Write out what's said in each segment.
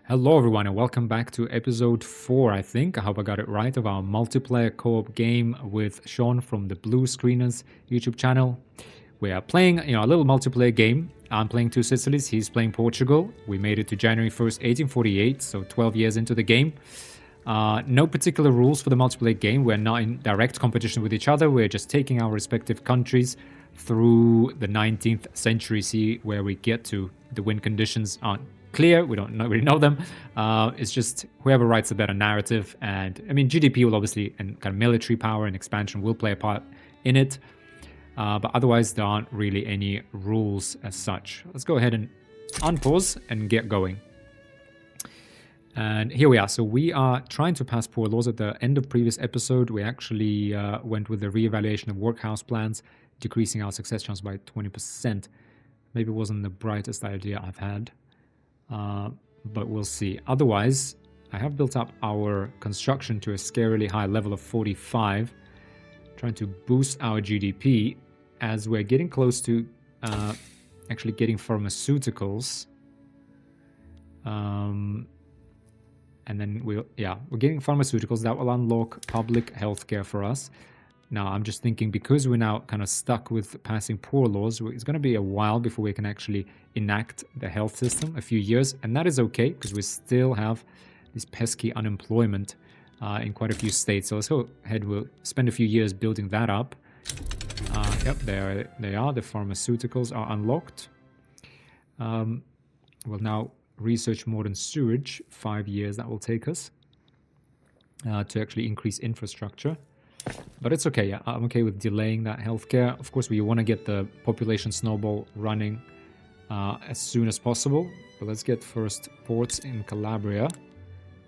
Hello everyone and welcome back to episode 4, I think. I hope I got it right, of our multiplayer co-op game with Sean from the Blue Screeners YouTube channel. We are playing, a little multiplayer game. I'm playing two Sicilies, he's playing Portugal. We made it to January 1st, 1848, so 12 years into the game. No particular rules for the multiplayer game. We're not in direct competition with each other. We're just taking our respective countries through the 19th century, see where we get to. The win conditions aren't clear. We don't really know them. It's just whoever writes a better narrative. And I mean, GDP will obviously, and kind of military power and expansion will play a part in it. But otherwise, there aren't really any rules as such. Let's go ahead and unpause and get going. And here we are. So we are trying to pass poor laws. At the end of previous episode, we actually went with the reevaluation of workhouse plans, decreasing our success chance by 20%. Maybe it wasn't the brightest idea I've had, but we'll see. Otherwise, I have built up our construction to a scarily high level of 45, trying to boost our GDP as we're getting close to actually getting pharmaceuticals. And then we're getting pharmaceuticals that will unlock public healthcare for us. Now, I'm just thinking, because we're now kind of stuck with passing poor laws, it's going to be a while before we can actually enact the health system, a few years. And that is okay, because we still have this pesky unemployment in quite a few states. So let's go ahead, we'll spend a few years building that up. Yep, there they are. The pharmaceuticals are unlocked. We'll now research modern sewage, 5 years that will take us to actually increase infrastructure. But it's okay, yeah, I'm okay with delaying that healthcare. Of course, we want to get the population snowball running as soon as possible. But let's get first ports in Calabria,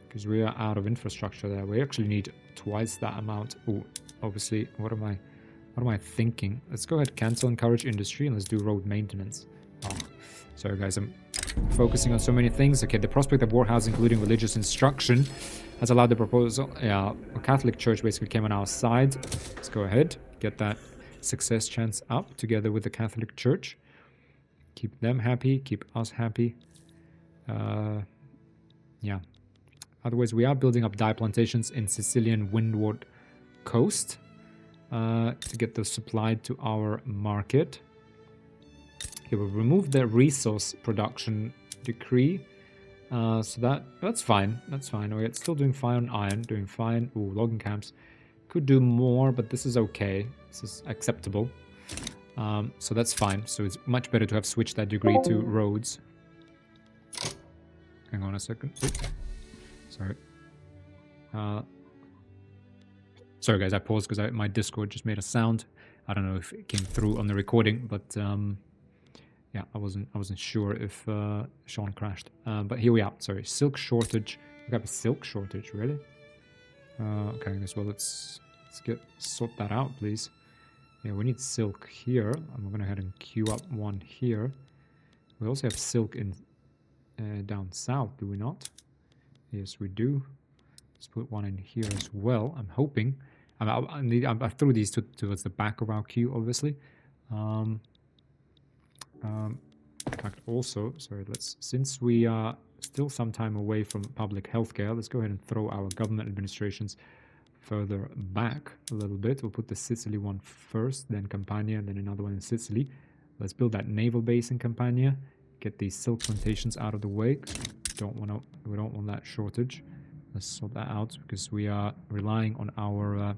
because we are out of infrastructure there. We actually need twice that amount. Oh, obviously, what am I thinking? Let's go ahead, cancel encourage industry, and let's do road maintenance. Oh, sorry guys, I'm focusing on so many things. Okay, the prospect of warehouse, including religious instruction, has allowed the proposal. Yeah, a Catholic Church basically came on our side. Let's go ahead, get that success chance up together with the Catholic Church. Keep them happy, keep us happy. Yeah. Otherwise, we are building up dye plantations in Sicilian windward coast to get those supplied to our market. Okay, we'll remove the resource production decree. So that's fine. That's fine. We're still doing fine on iron, doing fine. Ooh, logging camps. Could do more, but this is okay. This is acceptable. So that's fine. So it's much better to have switched that degree to roads. Hang on a second. Oops. Sorry. Sorry guys, I paused because my Discord just made a sound. I don't know if it came through on the recording, but yeah, I wasn't sure if Sean crashed. But here we are. Sorry, silk shortage. We got a silk shortage, really? Okay, I guess, well, let's sort that out, please. Yeah, we need silk here. I'm going to go ahead and queue up one here. We also have silk in down south, do we not? Yes, we do. Let's put one in here as well. I'm hoping. I threw these towards the back of our queue, obviously. In fact, also, sorry, since we are still some time away from public healthcare, let's go ahead and throw our government administrations further back a little bit. We'll put the Sicily one first, then Campania, then another one in Sicily. Let's build that naval base in Campania, get these silk plantations out of the way. We don't want that shortage. Let's sort that out, because we are relying on our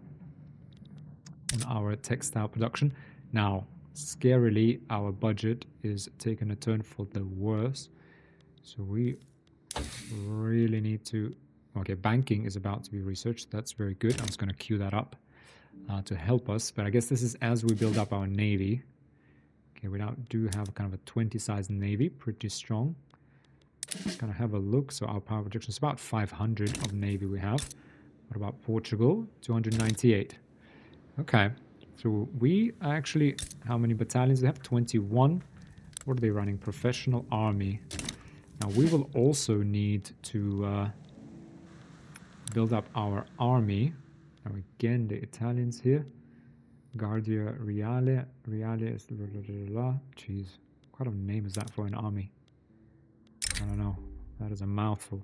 textile production. Now, scarily, our budget is taking a turn for the worse. So we really need to... Okay, banking is about to be researched. That's very good. I'm just going to queue that up to help us. But I guess this is as we build up our navy. Okay, we now do have kind of a 20-size navy, pretty strong. Just gonna have a look. So our power projection is about 500 of navy we have. What about Portugal? 298. Okay. So we actually, how many battalions? They have 21. What are they running? Professional army. Now we will also need to build up our army. Now again, the Italians here. Guardia Reale. Reale is... Jeez. What kind of name is that for an army? I don't know. That is a mouthful.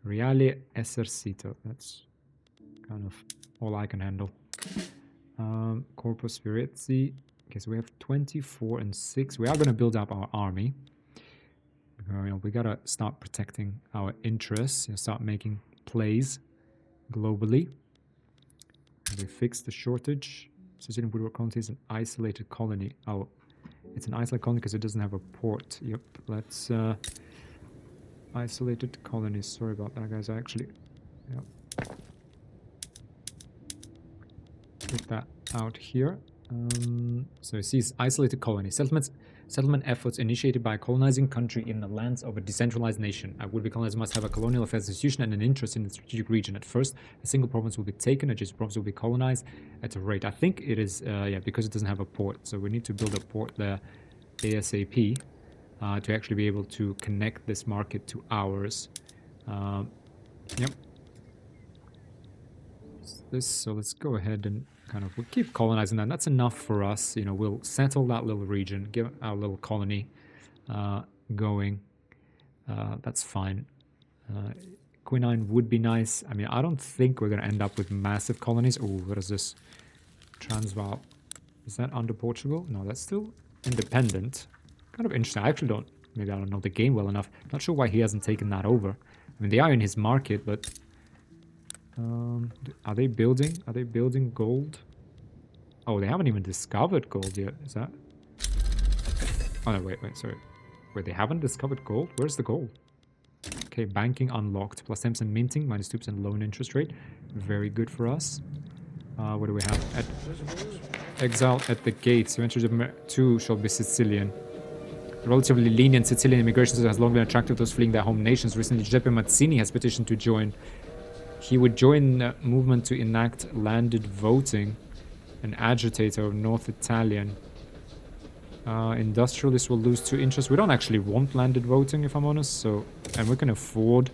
Reale esercito. That's kind of all I can handle. Corpus Spirezi. Okay, so we have 24 and 6. We are going to build up our army. We got to start protecting our interests and start making plays globally. We fixed the shortage. Sicilian woodwork colony is an isolated colony. Oh, it's an isolated colony because it doesn't have a port. Yep, let's... isolated colonies. Sorry about that, guys. I actually... Yep. Put that out here. So it sees isolated colony settlement efforts initiated by a colonizing country in the lands of a decentralized nation. A would-be colonizer must have a colonial affairs institution and an interest in the strategic region. At first, a single province will be taken, adjacent province will be colonized at a rate. I think it is, yeah, because it doesn't have a port. So we need to build a port there ASAP to actually be able to connect this market to ours. Yep. So let's go ahead and we'll keep colonizing that. That's enough for us. You know, we'll settle that little region, give our little colony going. That's fine. Quinine would be nice. I mean, I don't think we're going to end up with massive colonies. Oh, what is this? Transvaal. Is that under Portugal? No, that's still independent. Kind of interesting. I actually don't... Maybe I don't know the game well enough. Not sure why he hasn't taken that over. I mean, they are in his market, but... are they building? Are they building gold? Oh, they haven't even discovered gold yet. Is that... Oh, no, wait, sorry. Wait, they haven't discovered gold? Where's the gold? Okay, banking unlocked. Plus 10% minting, minus 2% loan interest rate. Very good for us. What do we have? Exile at the gates. Eventually, 2 shall be Sicilian. The relatively lenient Sicilian immigration system has long been attractive to those fleeing their home nations. Recently, Giuseppe Mazzini has petitioned to join. He would join the movement to enact landed voting, an agitator of North Italian. Industrialists will lose 2 interests. We don't actually want landed voting, if I'm honest, so... And we can afford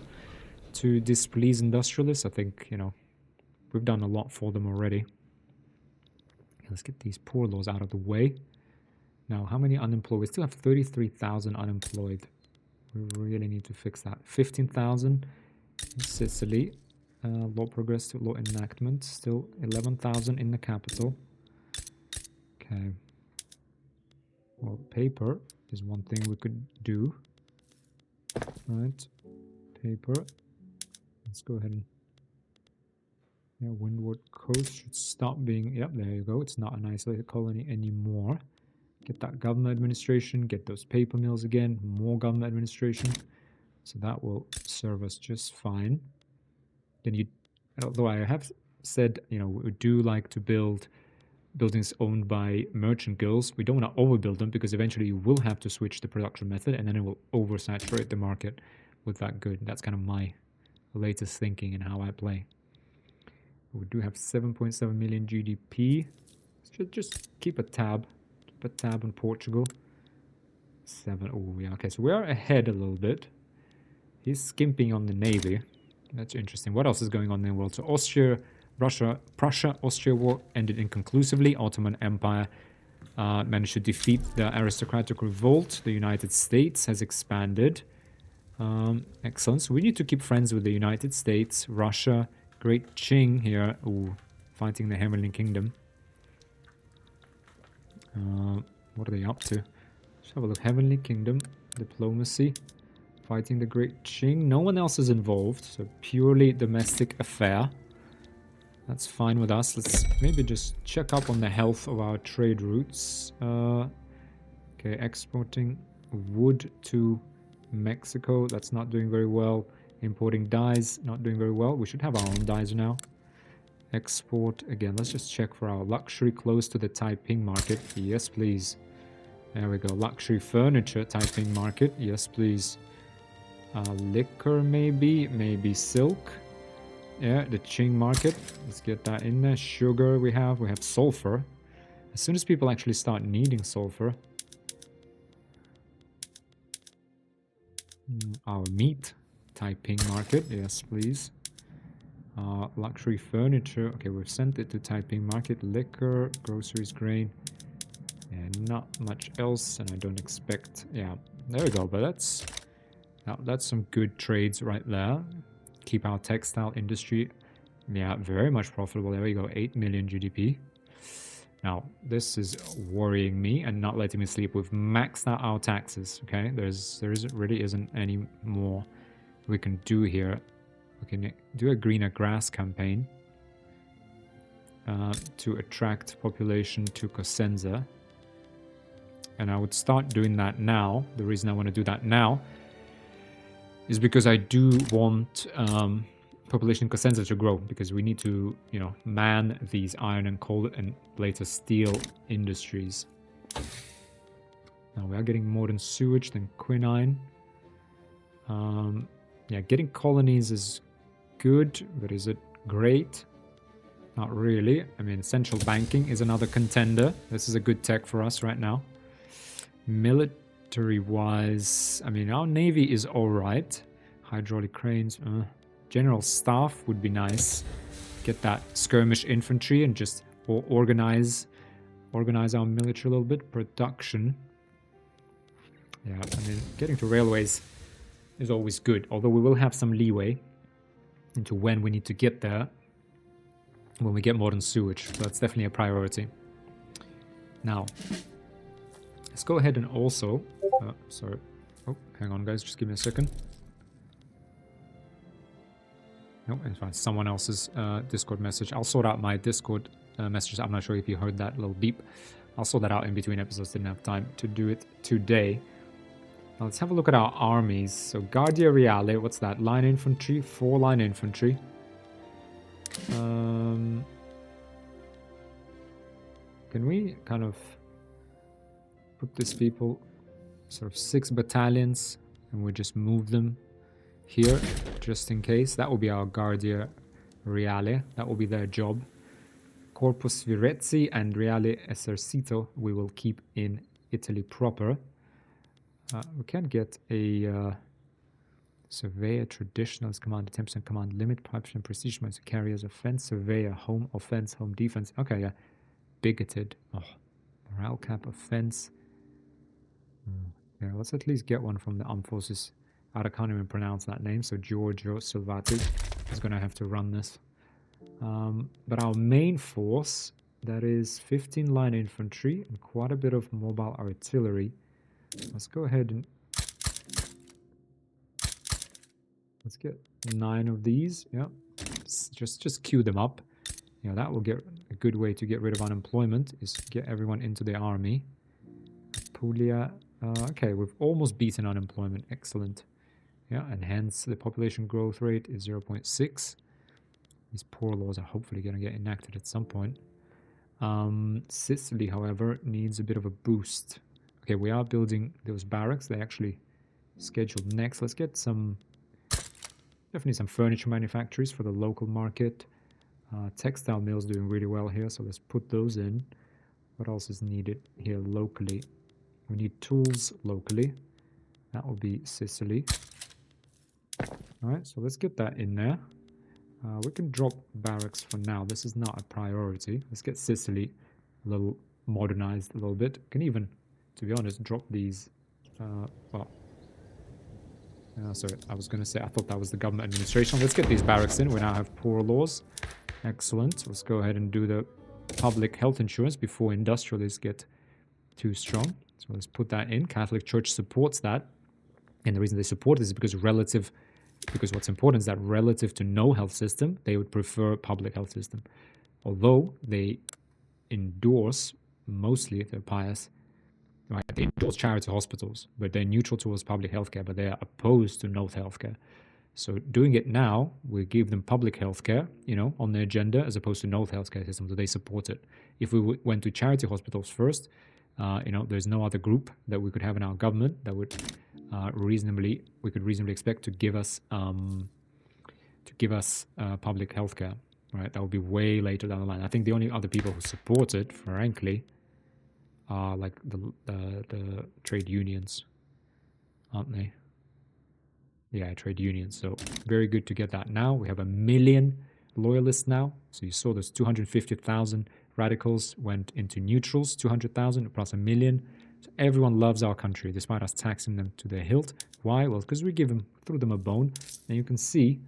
to displease industrialists. I think, you know, we've done a lot for them already. Okay, let's get these poor laws out of the way. Now, how many unemployed? We still have 33,000 unemployed. We really need to fix that. 15,000 in Sicily. Law progress to law enactment. Still 11,000 in the capital. Okay. Well, paper is one thing we could do. Right. Paper. Let's go ahead and... Yeah, Windward Coast should stop being... Yep, there you go. It's not an isolated colony anymore. Get that government administration. Get those paper mills again. More government administration. So that will serve us just fine. Then you, although I have said, you know, we do like to build buildings owned by merchant guilds. We don't want to overbuild them because eventually you will have to switch the production method and then it will oversaturate the market with that good. That's kind of my latest thinking and how I play. We do have 7.7 million GDP. Just keep a tab. Keep a tab on Portugal. 7. Oh, yeah. Okay, so we are ahead a little bit. He's skimping on the navy. That's interesting. What else is going on in the world? So Austria, Russia, Prussia-Austria war ended inconclusively. Ottoman Empire managed to defeat the aristocratic revolt. The United States has expanded. Excellent. So we need to keep friends with the United States, Russia, Great Qing here. Ooh, fighting the Heavenly Kingdom. What are they up to? Let's have a look. Heavenly Kingdom, diplomacy. Fighting the Great Qing. No one else is involved, so purely domestic affair. That's fine with us. Let's maybe just check up on the health of our trade routes. Okay, exporting wood to Mexico. That's not doing very well. Importing dyes, not doing very well. We should have our own dyes now. Export, again, let's just check for our luxury close to the Taiping market. Yes, please. There we go. Luxury furniture, Taiping market. Yes, please. Liquor, maybe silk. Yeah, the Qing market. Let's get that in there. Sugar we have sulfur. As soon as people actually start needing sulfur. Our meat. Taiping market. Yes, please. Luxury furniture. Okay, we've sent it to Taiping market. Liquor, groceries, grain. And not much else. And I don't expect... Yeah, there we go. But that's Now, that's some good trades right there. Keep our textile industry, yeah, very much profitable. There we go, 8 million GDP. Now, this is worrying me and not letting me sleep. We've maxed out our taxes, okay? Really isn't any more we can do here. We can do a greener grass campaign to attract population to Cosenza. And I would start doing that now. The reason I want to do that now is because I do want population in Cosenza to grow, because we need to, you know, man these iron and coal and later steel industries. Now we are getting more than sewage than quinine. Yeah, getting colonies is good, but is it great? Not really. I mean, central banking is another contender. This is a good tech for us right now. Military-wise, I mean, our navy is all right. Hydraulic cranes, general staff would be nice. Get that skirmish infantry and just organize our military a little bit. Production. Yeah, I mean, getting to railways is always good, although we will have some leeway into when we need to get there when we get modern sewage. So that's definitely a priority. Now, let's go ahead and also... sorry. Oh, hang on, guys. Just give me a second. No, it's fine. Someone else's Discord message. I'll sort out my Discord messages. I'm not sure if you heard that little beep. I'll sort that out in between episodes. Didn't have time to do it today. Now let's have a look at our armies. So Guardia Reale, what's that? Line infantry, 4 line infantry. Can we kind of put these people, sort of 6 battalions, and we just move them here, just in case? That will be our Guardia Reale. That will be their job. Corpus Virezzi and Reale Esercito we will keep in Italy proper. We can get a surveyor, traditionalist command, 10% command, limit, pipes and precision modes, carriers, offense, surveyor, home offense, home defense. Okay, yeah. Bigoted. Oh, morale cap, offense. Yeah, let's at least get one from the armed forces. I can't even pronounce that name, so Giorgio Silvati is going to have to run this. But our main force, that is 15 line infantry and quite a bit of mobile artillery. Let's go ahead and let's get 9 of these. Yeah, just queue them up. You know, that will get a good way to get rid of unemployment, is get everyone into the army. Puglia. Okay, we've almost beaten unemployment. Excellent. Yeah, and hence the population growth rate is 0.6. These poor laws are hopefully going to get enacted at some point. Sicily, however, needs a bit of a boost. Okay, we are building those barracks. They actually scheduled next. Let's get definitely some furniture manufacturers for the local market. Textile mills doing really well here, so let's put those in. What else is needed here locally? We need tools locally. That will be Sicily. Alright, so let's get that in there. We can drop barracks for now. This is not a priority. Let's get Sicily a little modernized a little bit. Can even, to be honest, drop these. Sorry, I was going to say, I thought that was the government administration. Let's get these barracks in. We now have poor laws. Excellent. Let's go ahead and do the public health insurance before industrialists get too strong. So let's put that in. Catholic Church supports that. And the reason they support this is because what's important is that relative to no health system, they would prefer public health system. Although they endorse, mostly if they're pious, right, they endorse charity hospitals, but they're neutral towards public healthcare, but they are opposed to no healthcare. So doing it now, we give them public healthcare, on the agenda, as opposed to no healthcare system, so they support it. If we went to charity hospitals first, there's no other group that we could have in our government that would reasonably expect to give us public healthcare, right? That would be way later down the line. I think the only other people who support it, frankly, are like the trade unions, aren't they? Yeah, trade unions. So very good to get that now. We have 1 million loyalists now. So you saw those 250,000 radicals went into neutrals, 200,000 plus 1 million. So everyone loves our country, despite us taxing them to their hilt. Why? Well, because we threw them a bone, and you can see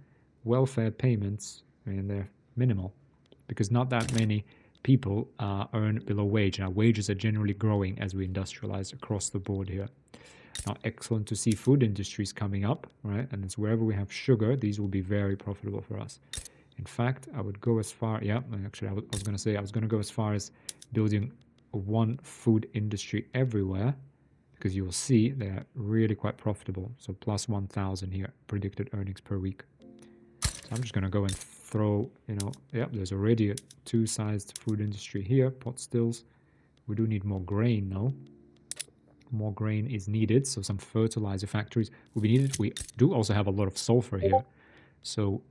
welfare payments, I mean, they're minimal, because not that many people earn below wage. Now, wages are generally growing as we industrialize across the board here. Now, excellent to see food industries coming up, right? And it's wherever we have sugar, these will be very profitable for us. In fact, I would go as far, yeah, actually, I was going to say, I was going to go as far as building one food industry everywhere, because you will see they're really quite profitable. So plus 1,000 here, predicted earnings per week. So I'm just going to go and throw, there's already a two-sized food industry here, pot stills. We do need more grain, though. More grain is needed, so some fertilizer factories will be needed. We do also have a lot of sulfur here. So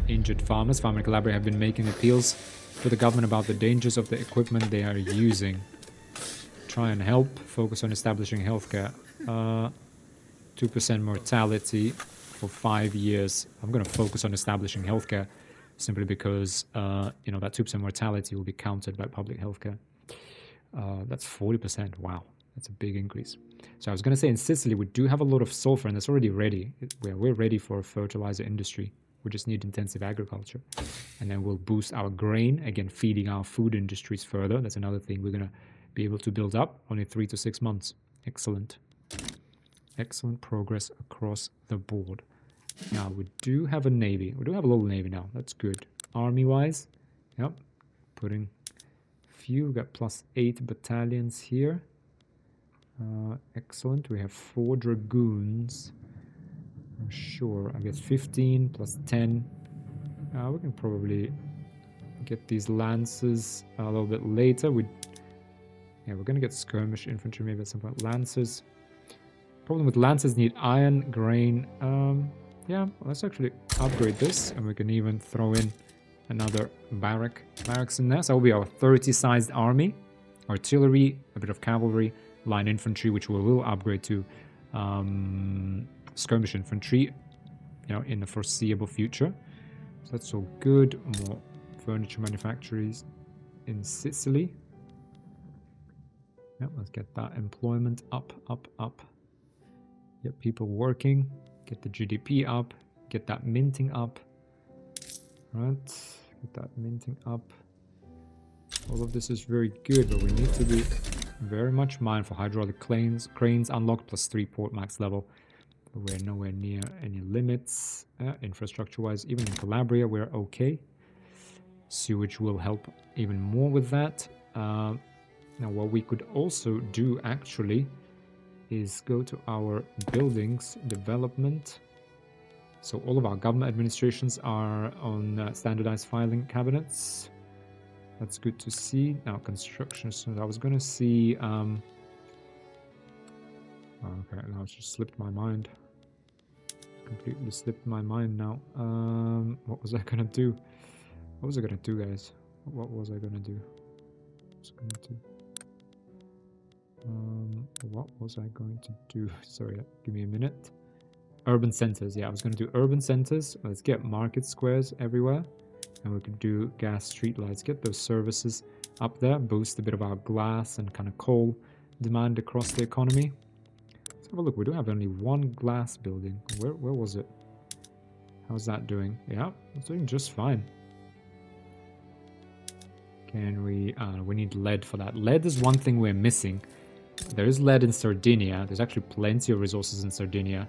injured farmers, Farmer Collaborate, have been making appeals to the government about the dangers of the equipment they are using. Try and help, focus on establishing healthcare. 2% mortality for 5 years. I'm going to focus on establishing healthcare simply because, that 2% mortality will be counted by public healthcare. That's 40%. Wow, that's a big increase. So I was going to say in Sicily, we do have a lot of sulfur and it's already ready. We're ready for a fertilizer industry. We just need intensive agriculture. And then we'll boost our grain, again, feeding our food industries further. That's another thing we're going to be able to build up only 3 to 6 months. Excellent. Excellent progress across the board. Now, we do have a navy. We do have a little navy now. That's good. Army-wise, yep, putting few. We've got +8 battalions here. Excellent. We have 4 dragoons. Sure, I guess 15 plus 10. We can probably get these lancers a little bit later. We're going to get skirmish infantry maybe at some point. Lancers. Problem with lancers, need iron, grain. Let's actually upgrade this, and we can even throw in another barracks in there. So that will be our 30-sized army. Artillery, a bit of cavalry, line infantry, which we will upgrade to skirmish infantry, in the foreseeable future. So that's all good. More furniture manufacturers in Sicily. Yep, let's get that employment up. Get people working. Get the GDP up. Get that minting up. Right, get that minting up. All of this is very good, but we need to be very much mindful. Hydraulic cranes unlocked, +3 port max level. But we're nowhere near any limits. Infrastructure-wise, even in Calabria, we're okay. Sewage will help even more with that. Now, what we could also do, actually, is go to our buildings development. So all of our government administrations are on standardized filing cabinets. That's good to see. Now, construction. So I was going to see... okay, now it's just slipped my mind. Completely slipped my mind now. What was I going to do? What was I going to do, guys? What was I going to do? What was I going to do? Sorry, give me a minute. Urban centers. Yeah, I was going to do urban centers. Let's get market squares everywhere. And we could do gas streetlights. Get those services up there. Boost a bit of our glass and kind of coal demand across the economy. Let's have a look. We do have only one glass building. Where was it? How's that doing? Yeah, it's doing just fine. Can we... we need lead for that. Lead is one thing we're missing. There is lead in Sardinia. There's actually plenty of resources in Sardinia.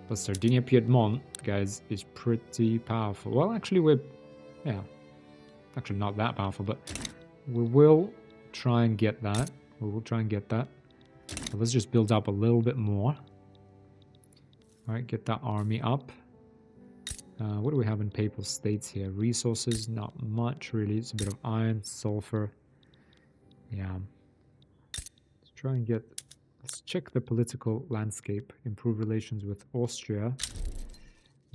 But Sardinia Piedmont, guys, is pretty powerful. Well, actually, we're... yeah. Actually, not that powerful, but we will try and get that. So let's just build up a little bit more. Alright, get that army up. What do we have in Papal States here? Resources, not much, really. It's a bit of iron, sulfur. Yeah. Let's try and get... let's check the political landscape. Improve relations with Austria.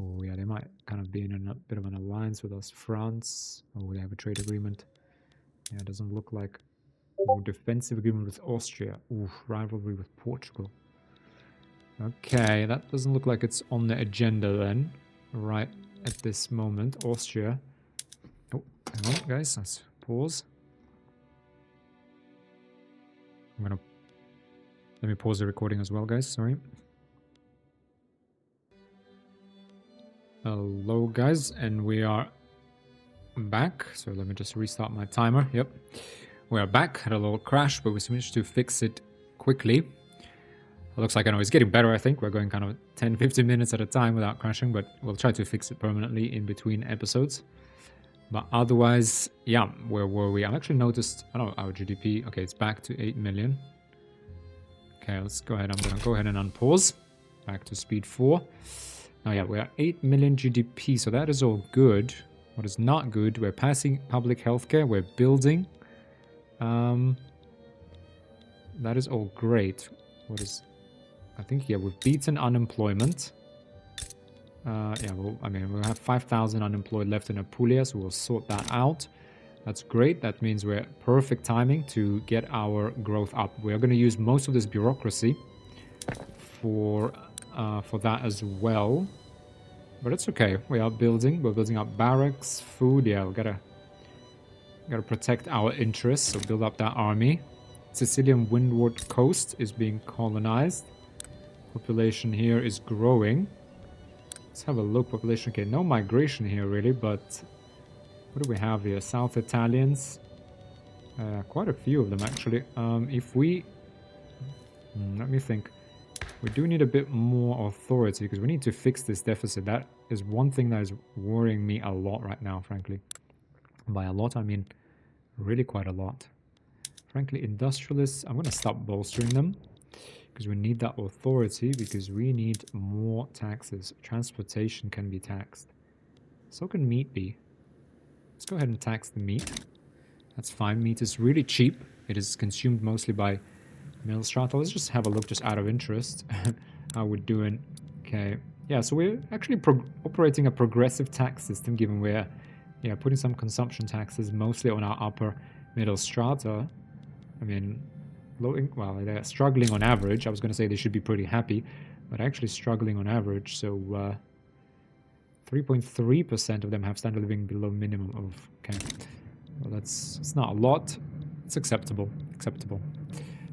Oh, yeah, they might kind of be in a bit of an alliance with us. France. Oh, they have a trade agreement. Yeah, it doesn't look like... more defensive agreement with Austria. Ooh, rivalry with Portugal. Okay, that doesn't look like it's on the agenda then. Right at this moment. Austria. Oh, hang on, guys. Let's pause. I'm going to Let me pause the recording as well, guys. Sorry. Hello, guys, and we are back. So let me just restart my timer. Yep. We are back. Had a little crash, but we managed to fix it quickly. It looks like, I know, it's getting better, I think. We're going kind of 10-15 minutes at a time without crashing, but we'll try to fix it permanently in between episodes. But otherwise, yeah, where were we? I've actually noticed, I don't know, our GDP. Okay, it's back to 8 million. Okay, let's go ahead. I'm going to go ahead and unpause. Back to speed 4. Now, yeah, we're at 8 million GDP, so that is all good. What is not good, we're passing public healthcare, we're building. That is all great. What is... I think, yeah, we've beaten unemployment. Yeah, well, I mean, we'll have 5,000 unemployed left in Apulia, so we'll sort that out. That's great. That means we're perfect timing to get our growth up. We are going to use most of this bureaucracy for that as well. But it's okay. We are building. We're building up barracks, food. Yeah, we gotta protect our interests. So build up that army. Sicilian windward coast is being colonized. Population here is growing. Let's have a look. Population. Okay, no migration here really, but what do we have here? South Italians. Quite a few of them actually. If we... let me think. We do need a bit more authority because we need to fix this deficit. That is one thing that is worrying me a lot right now, frankly. By a lot, I mean really quite a lot. Frankly, industrialists, I'm going to stop bolstering them because we need that authority because we need more taxes. Transportation can be taxed. So can meat be. Let's go ahead and tax the meat. That's fine. Meat is really cheap. It is consumed mostly by middle strata. Let's just have a look just out of interest how we're doing. Okay. Yeah, so we're actually operating a progressive tax system given we're putting some consumption taxes mostly on our upper middle strata. I mean, well, they're struggling on average. I was going to say they should be pretty happy, but actually struggling on average. So 3.3% of them have standard living below minimum of... Okay. Well, it's not a lot. It's acceptable. Acceptable.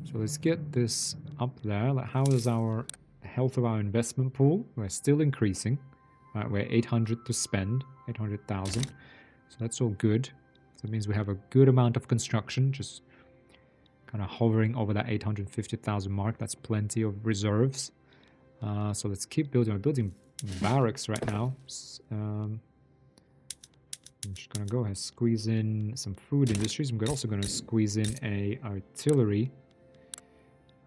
So let's get this up there. How is our health of our investment pool? We're still increasing. We're 800 to spend. 800,000. So that's all good. So that means we have a good amount of construction. Just kind of hovering over that 850,000 mark. That's plenty of reserves. So let's keep building. We're building barracks right now. I'm just going to go ahead and squeeze in some food industries. I'm also going to squeeze in a artillery.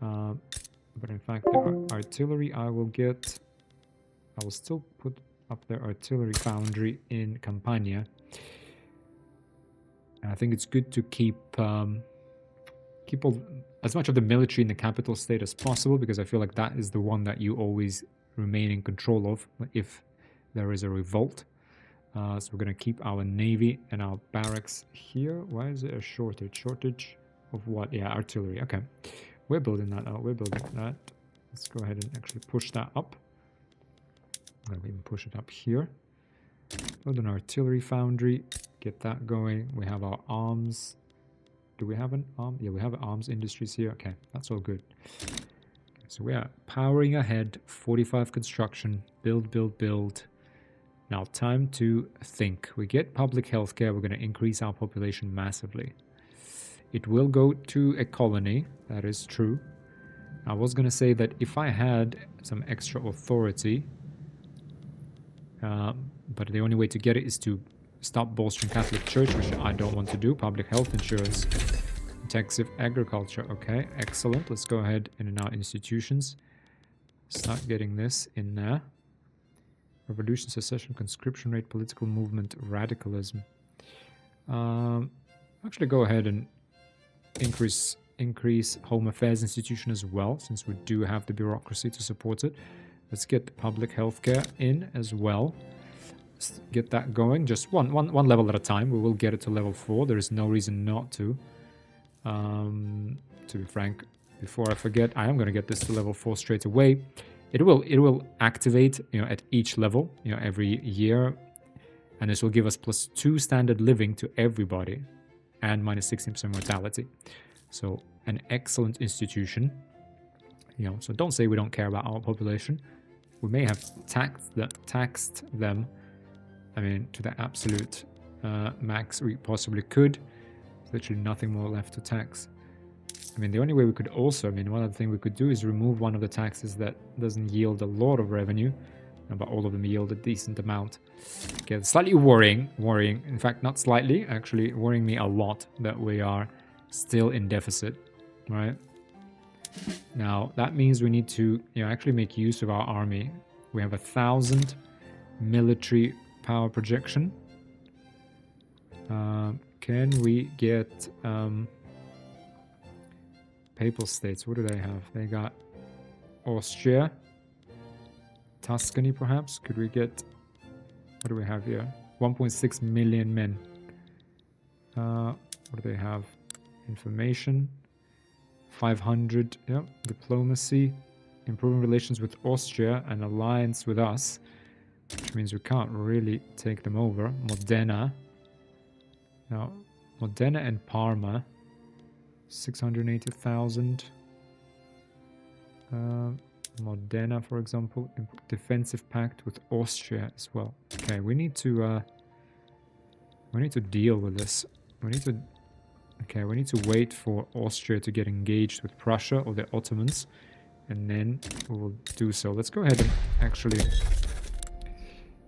But in fact, the artillery I will still put up their artillery foundry in Campania. And I think it's good to keep as much of the military in the capital state as possible, because I feel like that is the one that you always remain in control of if there is a revolt. So we're going to keep our navy and our barracks here. Why is there a shortage? Shortage of what? Yeah, artillery. Okay. We're building that out. We're building that. Let's go ahead and actually push that up. I'm going to even push it up here. Build an artillery foundry. Get that going. We have our arms. Do we have an arm? Yeah, we have arms industries here. Okay, that's all good. So we are powering ahead. 45 construction. Build, build, build. Now, time to think. We get public healthcare. We're going to increase our population massively. It will go to a colony. That is true. I was going to say that if I had some extra authority, but the only way to get it is to stop bolstering Catholic Church, which I don't want to do. Public health insurance. Intensive agriculture. Okay, excellent. Let's go ahead and in our institutions start getting this in there. Revolution, secession, conscription rate, political movement, radicalism. Actually go ahead and increase Home Affairs institution as well, since we do have the bureaucracy to support it. Let's get the public healthcare in as well. Let's get that going, just one level at a time. We will get it to level 4. There is no reason not to. To be frank, before I forget, I am going to get this to level 4 straight away. It will activate, at each level, every year, and this will give us +2 standard living to everybody, and -16% mortality. So an excellent institution. You know, so don't say we don't care about our population. We may have taxed them, I mean, to the absolute max we possibly could. There's literally nothing more left to tax. I mean, the only way we could also, I mean, one other thing we could do is remove one of the taxes that doesn't yield a lot of revenue, but all of them yield a decent amount. Okay, slightly worrying. In fact, not slightly, actually worrying me a lot that we are still in deficit, right? Now, that means we need to, actually make use of our army. We have 1,000 military power projection. Can we get Papal States? What do they have? They got Austria, Tuscany, perhaps. Could we get? What do we have here? 1.6 million men. What do they have? Information. 500. Yep. Diplomacy. Improving relations with Austria and alliance with us, which means we can't really take them over. Modena. Now, Modena and Parma. 680,000. Modena, for example, defensive pact with Austria as well. Okay, we need to deal with this. We need to wait for Austria to get engaged with Prussia or the Ottomans, and then we will do so. Let's go ahead and actually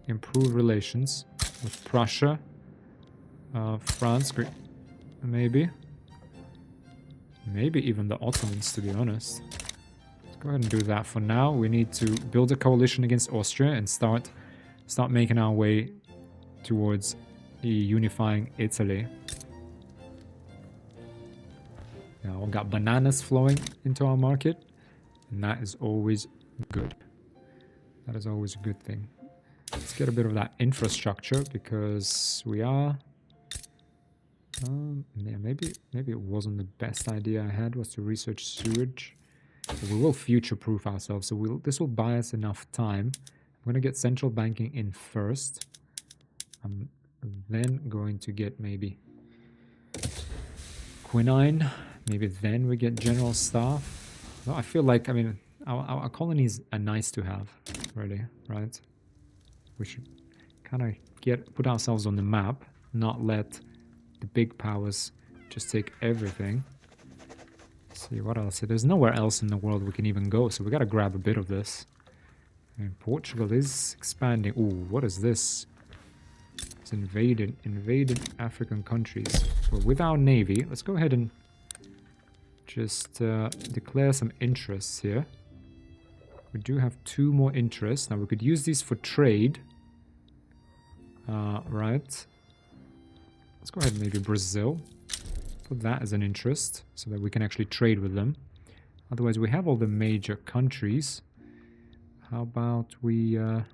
improve relations with Prussia, France, maybe even the Ottomans, to be honest. Let's go ahead and do that for now. We need to build a coalition against Austria and start making our way towards unifying Italy. Now we've got bananas flowing into our market, and that is always good. That is always a good thing. Let's get a bit of that infrastructure, because we are... yeah, maybe it wasn't the best idea I had, was to research sewage. But we will future-proof ourselves, so this will buy us enough time. I'm going to get central banking in first. I'm then going to get maybe quinine. Maybe then we get general staff. Well, I feel like, I mean, our colonies are nice to have, really, right? We should kind of put ourselves on the map, not let the big powers just take everything. Let's see, what else? There's nowhere else in the world we can even go, so we gotta grab a bit of this. And Portugal is expanding. Ooh, what is this? It's invaded African countries. Well, with our navy, let's go ahead and just declare some interests here. We do have 2 more interests. Now we could use these for trade. Right. Let's go ahead and maybe Brazil. Put that as an interest so that we can actually trade with them. Otherwise, we have all the major countries. How about we... I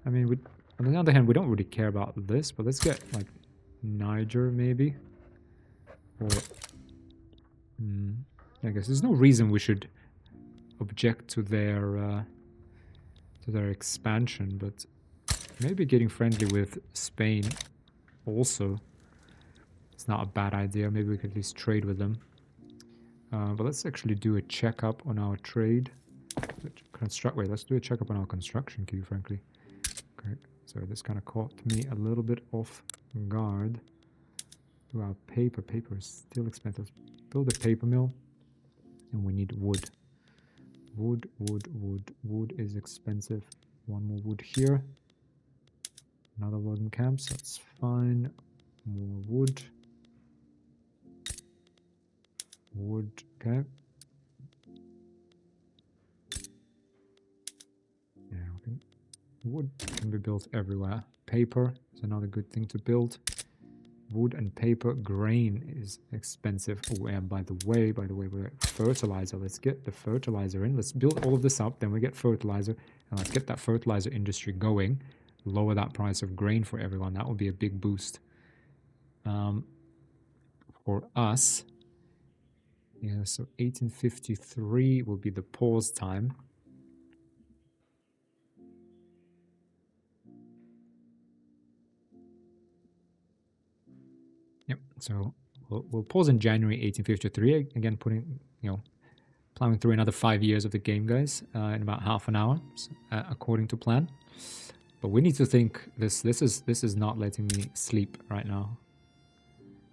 mean, on the other hand, we don't really care about this, but let's get, like, Niger, maybe. Or... I guess there's no reason we should object to their expansion, but maybe getting friendly with Spain also, it's not a bad idea. Maybe we could at least trade with them. But let's actually do a checkup on our trade. Let's do a checkup on our construction queue, frankly. Okay, so this kind of caught me a little bit off guard. Do our paper. Paper is still expensive. Build a paper mill. And we need wood. Wood is expensive. 1 more wood here. Another logging camps, that's fine. More wood. Okay. Yeah, wood can be built everywhere. Paper is another good thing to build. Wood and paper. Grain is expensive. Oh, and by the way, we're fertilizer. Let's get the fertilizer in. Let's build all of this up, then we get fertilizer, and let's get that fertilizer industry going. Lower that price of grain for everyone. That would be a big boost. For us, yeah, so 1853 will be the pause time. Yep, so we'll pause in January 1853, again plowing through another 5 years of the game, guys, in about half an hour, according to plan. But we need to think. This is not letting me sleep right now.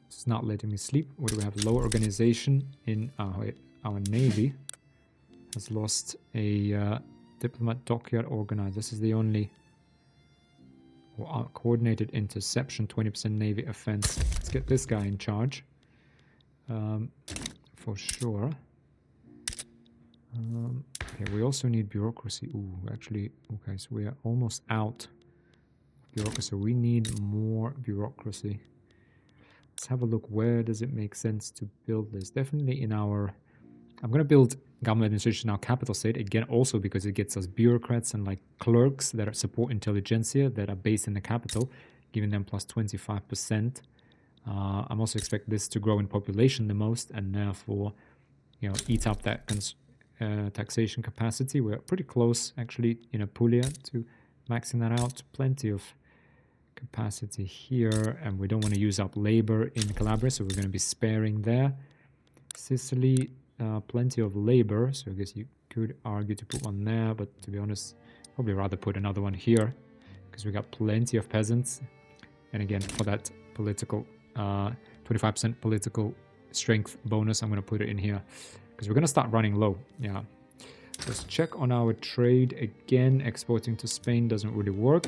It's not letting me sleep. What do we have? Low organization in our navy has lost a diplomat dockyard organizer. This is the only coordinated interception, 20% navy offense. Let's get this guy in charge. For sure. Okay, we also need bureaucracy. Ooh, actually, okay, so we are almost out of bureaucracy. We need more bureaucracy. Let's have a look. Where does it make sense to build this? Definitely in our... I'm going to build government administration in our capital state. Again, also because it gets us bureaucrats and like clerks that support intelligentsia that are based in the capital, giving them plus 25%. I'm also expecting this to grow in population the most and therefore, you know, eat up that taxation capacity. We're pretty close actually in Apulia to maxing that out. Plenty of capacity here, and we don't want to use up labor in Calabria, so we're going to be sparing there. Sicily, plenty of labor, so I guess you could argue to put one there, but to be honest, probably rather put another one here because we got plenty of peasants. And again, for that political 25% political strength bonus, I'm going to put it in here because we're going to start running low. Yeah, let's check on our trade again. Exporting to Spain doesn't really work.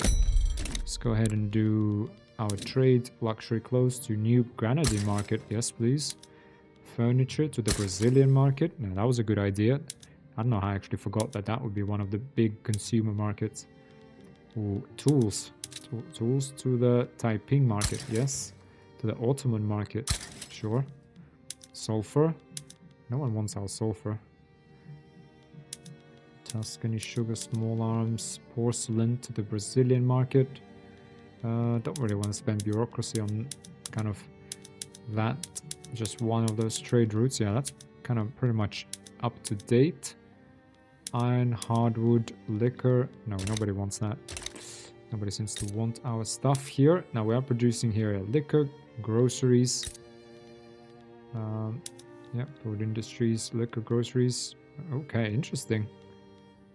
Let's go ahead and do our trade. Luxury clothes to New Grenadier market. Yes, please. Furniture to the Brazilian market. Now, that was a good idea. I don't know how I actually forgot that that would be one of the big consumer markets. Ooh, tools. Tools to the Taiping market. Yes. To the Ottoman market. Sure. Sulfur. No one wants our sulfur. Tuscany sugar, small arms, porcelain to the Brazilian market. Don't really want to spend bureaucracy on kind of that. Just one of those trade routes. Yeah, that's kind of pretty much up to date. Iron, hardwood, liquor. No, nobody wants that. Nobody seems to want our stuff here. Now we are producing here liquor, groceries. Yeah, food industries, liquor, groceries. Okay, interesting.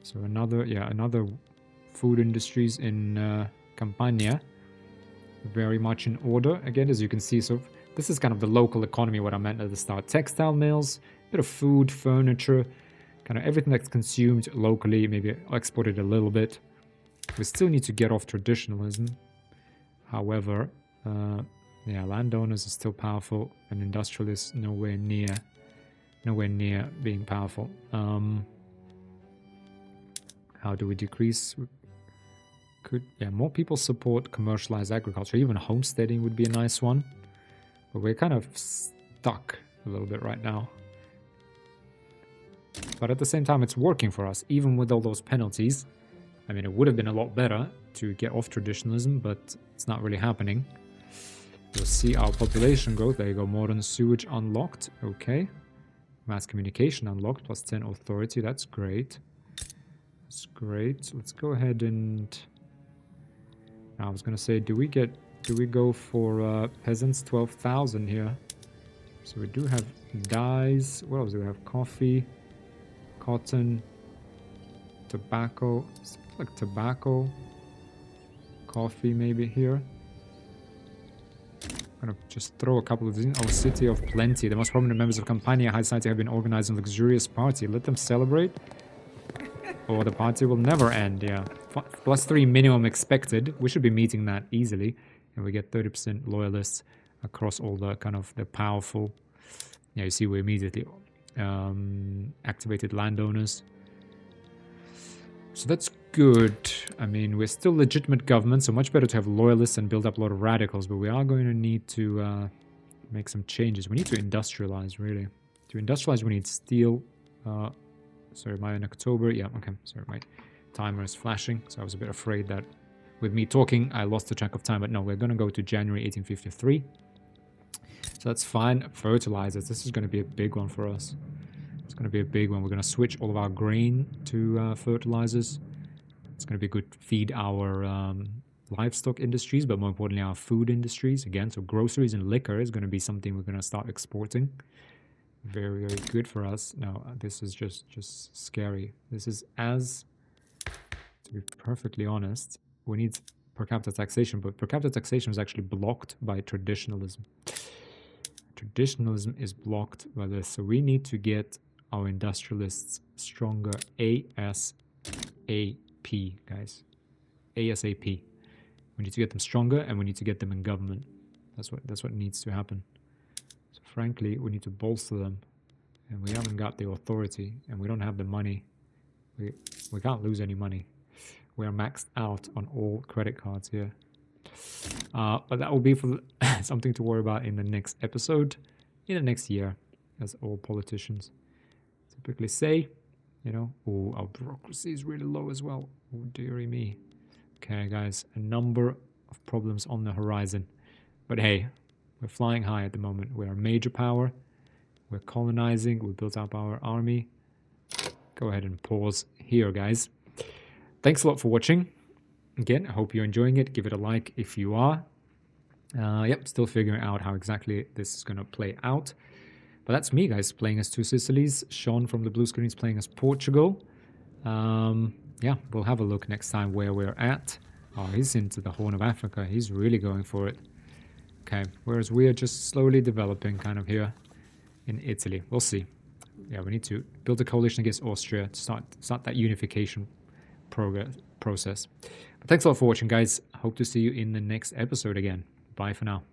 So another food industries in Campania. Very much in order. Again, as you can see, so this is kind of the local economy, what I meant at the start. Textile mills, bit of food, furniture, kind of everything that's consumed locally, maybe exported a little bit. We still need to get off traditionalism. However, yeah, landowners are still powerful and industrialists nowhere near being powerful. How do we decrease? More people support commercialized agriculture. Even homesteading would be a nice one. But we're kind of stuck a little bit right now. But at the same time, it's working for us, even with all those penalties. I mean, it would have been a lot better to get off traditionalism, but it's not really happening. You'll see our population growth. There you go, modern sewage unlocked. Okay. Mass communication unlocked, plus 10 authority. That's great. That's great. Let's go ahead and... I was going to say, do we go for peasants? 12,000 here. So we do have dyes. What else do we have? Coffee, cotton, tobacco. Like tobacco, coffee maybe here. I'm gonna just throw a couple of these in. Oh, City of Plenty. The most prominent members of Campania High Society have been organized a luxurious party. Let them celebrate, or the party will never end. Yeah, +3 minimum expected. We should be meeting that easily, and we get 30% loyalists across all the kind of the powerful. Yeah, you see, we immediately activated landowners. So that's good. I mean, we're still legitimate government, so much better to have loyalists and build up a lot of radicals, but we are going to need to make some changes. We need to industrialize, really. To industrialize, we need steel. Sorry, am I in October? Yeah, okay. Sorry, my timer is flashing, so I was a bit afraid that with me talking, I lost the track of time, but no, we're going to go to January 1853. So that's fine. Fertilizers, this is going to be a big one for us. It's going to be a big one. We're going to switch all of our grain to fertilizers. It's going to be good to feed our livestock industries, but more importantly, our food industries. Again, so groceries and liquor is going to be something we're going to start exporting. very, very good for us. No, this is just scary. This is, as to be perfectly honest, we need per capita taxation, but per capita taxation is actually blocked by traditionalism. Traditionalism is blocked by this, so we need to get our industrialists stronger ASAP, guys. ASAP. We need to get them stronger, and we need to get them in government. That's what needs to happen. So frankly, we need to bolster them, and we haven't got the authority, and we don't have the money. We can't lose any money. We are maxed out on all credit cards here. But that will be for something to worry about in the next episode, in the next year, as all politicians typically say. You know, oh, our bureaucracy is really low as well. Oh, dearie me. Okay, guys, a number of problems on the horizon. But hey, we're flying high at the moment. We're a major power. We're colonizing. We built up our army. Go ahead and pause here, guys. Thanks a lot for watching. Again, I hope you're enjoying it. Give it a like if you are. Yep, still figuring out how exactly this is going to play out. But that's me, guys, playing as Two Sicilies. Sean from the blue screen is playing as Portugal. Yeah, we'll have a look next time where we're at. Oh, he's into the Horn of Africa. He's really going for it. Okay, whereas we are just slowly developing kind of here in Italy. We'll see. Yeah, we need to build a coalition against Austria to start that unification process. But thanks a lot for watching, guys. Hope to see you in the next episode again. Bye for now.